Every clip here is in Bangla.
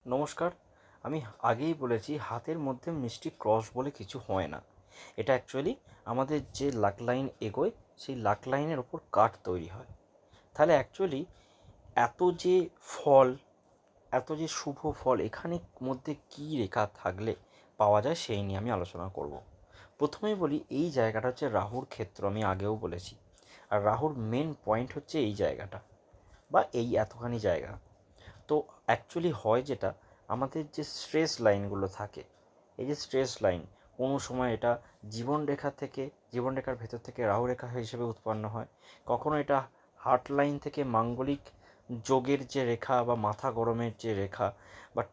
নমস্কার। আমি আগেই বলেছি হাতের মধ্যে মিষ্টি ক্রস বলে কিছু হয় না। এটা অ্যাকচুয়ালি আমাদের যে লাক লাইন এগোয় সেই লাক লাইনের ওপর কাট তৈরি হয়। তাহলে অ্যাকচুয়ালি এত যে ফল, এত যে শুভ ফল এখানে মধ্যে কী রেখা থাকলে পাওয়া যায় সেই নিয়ে আমি আলোচনা করব। প্রথমেই বলি এই জায়গাটা হচ্ছে রাহুর ক্ষেত্র, আমি আগেও বলেছি। আর রাহুর মেন পয়েন্ট হচ্ছে এই জায়গাটা বা এই এতখানি জায়গা। তো অ্যাকচুয়ালি হয় যেটা, আমাদের যে স্ট্রেস লাইনগুলো থাকে, এই যে স্ট্রেস লাইন কোনো সময় এটা জীবনরেখা থেকে, জীবনরেখার ভেতর থেকে রাহু রেখা হিসেবে উৎপন্ন হয়, কখনো এটা হার্ট লাইন থেকে মাঙ্গলিক যোগের যে রেখা বা মাথা গরমের যে রেখা বা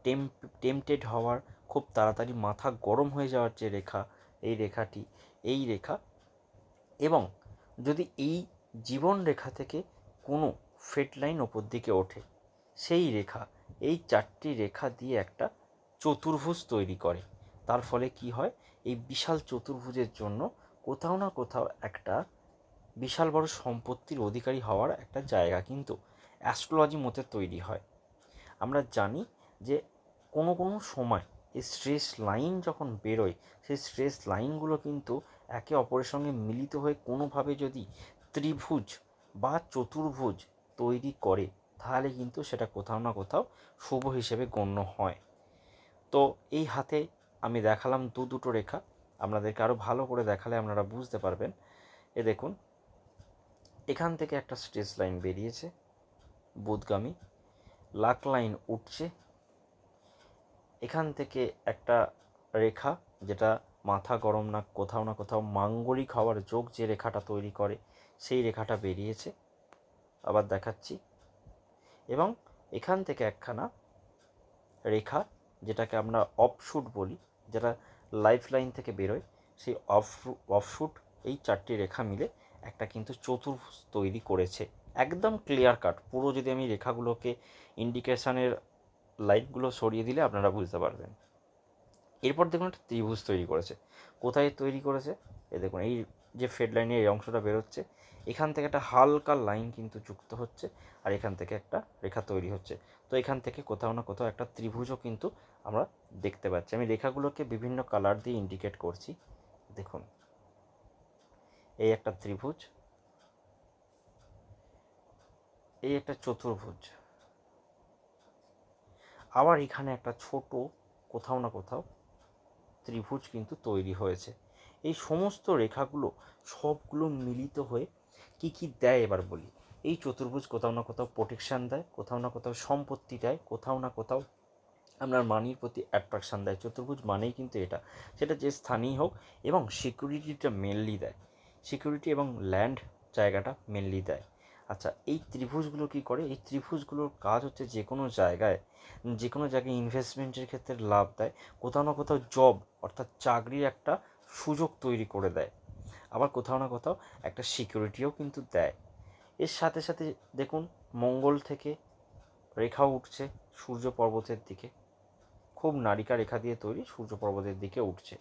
টেম্পটেড হওয়ার, খুব তাড়াতাড়ি মাথা গরম হয়ে যাওয়ার যে রেখা, এই রেখাটি, এই রেখা। এবং যদি এই জীবন রেখা থেকে কোনো ফেট লাইন ওপর দিকে ওঠে, সেই রেখা, এই চারটি রেখা দিয়ে একটা চতুর্ভুজ তৈরি করে। তার ফলে কি হয়, এই বিশাল চতুর্ভুজের জন্য কোথাও না কোথাও একটা বিশাল বড় সম্পত্তির অধিকারী হওয়ার একটা জায়গা কিন্তু অ্যাস্ট্রোলজি মতে তৈরি হয়। আমরা জানি যে কোনো কোনো সময় এই স্ট্রেস লাইন যখন বেরোয়, সেই স্ট্রেস লাইনগুলো কিন্তু একে অপরের সঙ্গে মিলিত হয়ে কোনোভাবে যদি ত্রিভুজ বা চতুর্ভুজ তৈরি করে, তাহলে কিন্তু সেটা কোথাও না কোথাও শুভ হিসেবে গণ্য হয়। তো এই হাতে আমি দেখালাম দুটো রেখা, আপনাদেরকে আরও ভালো করে দেখালে আপনারা বুঝতে পারবেন। এ দেখুন, এখান থেকে একটা স্ট্রেস লাইন বেরিয়েছে বুধগামী, লাক লাইন উঠছে, এখান থেকে একটা রেখা যেটা মাথা গরম না কোথাও মাঙ্গলিক হওয়ার যোগ যে রেখাটা তৈরি করে, সেই রেখাটা বেরিয়েছে, আবার দেখাচ্ছি। এবং এখান থেকে একখানা রেখা, যেটাকে আমরা অফশুট বলি, যেটা লাইফ লাইন থেকে বেরোয়, সেই অফশুট, এই চারটি রেখা মিলে একটা কিন্তু চতুর্ভুজ তৈরি করেছে। একদম ক্লিয়ার কাট পুরো, যদি আমি রেখাগুলোকে ইন্ডিকেশানের লাইটগুলো সরিয়ে দিলে আপনারা বুঝতে পারবেন। এরপর দেখুন একটা ত্রিভুজ তৈরি করেছে। কোথায় তৈরি করেছে? দেখুন, এই যে ফেড লাইনের এই অংশটা বেরোচ্ছে, এখান থেকে একটা হালকা লাইন কিন্তু যুক্ত হচ্ছে, আর এখান থেকে একটা রেখা তৈরি হচ্ছে। তো এখান থেকে কোথাও না কোথাও একটা ত্রিভুজও কিন্তু আমরা দেখতে পাচ্ছি। আমি রেখাগুলোকে বিভিন্ন কালার দিয়ে ইন্ডিকেট করছি। দেখুন, এই একটা ত্রিভুজ, এই একটা চতুর্ভুজ, আবার এখানে একটা ছোট কোথাও না কোথাও ত্রিভুজ কিন্তু তৈরি হয়েছে। এই সমস্ত রেখাগুলো সবগুলো মিলিত হয়ে কি কি দেয় এবার বলি। এই চতুর্ভুজ কোথাও না কোথাও প্রোটেকশান দেয়, কোথাও না কোথাও সম্পত্তি দেয়, কোথাও না কোথাও আপনার মানির প্রতি অ্যাট্রাকশান দেয়। চতুর্ভুজ মানেই কিন্তু এটা, সেটা যে স্থানীয় হোক, এবং সিকিউরিটিটা মেনলি দেয়, সিকিউরিটি এবং ল্যান্ড জায়গাটা মেনলি দেয়। আচ্ছা, এই ত্রিভুজগুলো কী করে? এই ত্রিভুজগুলোর কাজ হচ্ছে যে কোনো জায়গায় ইনভেস্টমেন্টের ক্ষেত্রে লাভ দেয়, কোথাও না কোথাও জব অর্থাৎ চাকরির একটা সুযোগ তৈরি করে দেয়, আবার কোথাও না কোথাও একটা সিকিউরিটিও কিন্তু দেয়। এর সাথে সাথে দেখুন, মঙ্গল থেকে রেখা উঠছে সূর্য পর্বতের দিকে, খুব নারিকা রেখা দিয়ে তৈরি, সূর্য পর্বতের দিকে উঠছে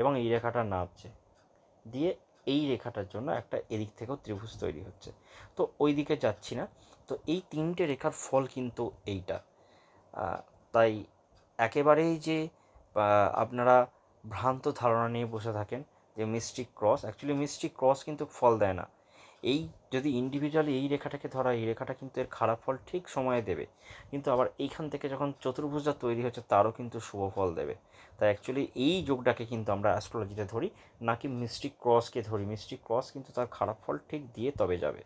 এবং এই রেখাটা নামছে, দিয়ে এই রেখাটার জন্য একটা এদিক থেকেও ত্রিভুজ তৈরি হচ্ছে। তো ওই দিকে যাচ্ছি না। তো এই তিনটে রেখার ফল কিন্তু এইটা। তাই একেবারেই যে আপনারা ভ্রান্ত ধারণা নিয়ে বসে থাকেন যে mystic cross, actually mystic cross কিন্তু ফল দেয় না। এই যদি ইন্ডিভিজুয়ালি এই রেখাটাকে ধরা, এই রেখাটা কিন্তু এর খারাপ ফল ঠিক সময়ে দেবে, কিন্তু আবার এইখান থেকে যখন চতুর্ভুজটা তৈরি হচ্ছে তারও কিন্তু শুভ ফল দেবে। তাই অ্যাকচুয়ালি এই যোগটাকে কিন্তু আমরা অ্যাস্ট্রোলজিতে ধরি, নাকি মিস্টিক ক্রসকে ধরি। মিস্টিক ক্রস কিন্তু তার খারাপ ফল ঠিক দিয়ে তবে যাবে।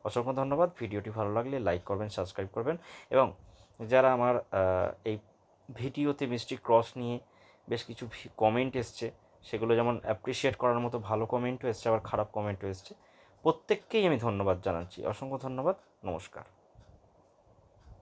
অসংখ্য ধন্যবাদ। ভিডিওটি ভালো লাগলে লাইক করবেন, সাবস্ক্রাইব করবেন, এবং যারা আমার এই ভিডিওতে মিস্টিক ক্রস নিয়ে বেশ কিছু কমেন্ট এসছে, সেগুলো যেমন অ্যাপ্রিসিয়েট করার মতো ভালো কমেন্টও এসছে, আবার খারাপ কমেন্টও এসছে, প্রত্যেককেই আমি ধন্যবাদ জানাচ্ছি। অসংখ্য ধন্যবাদ। নমস্কার।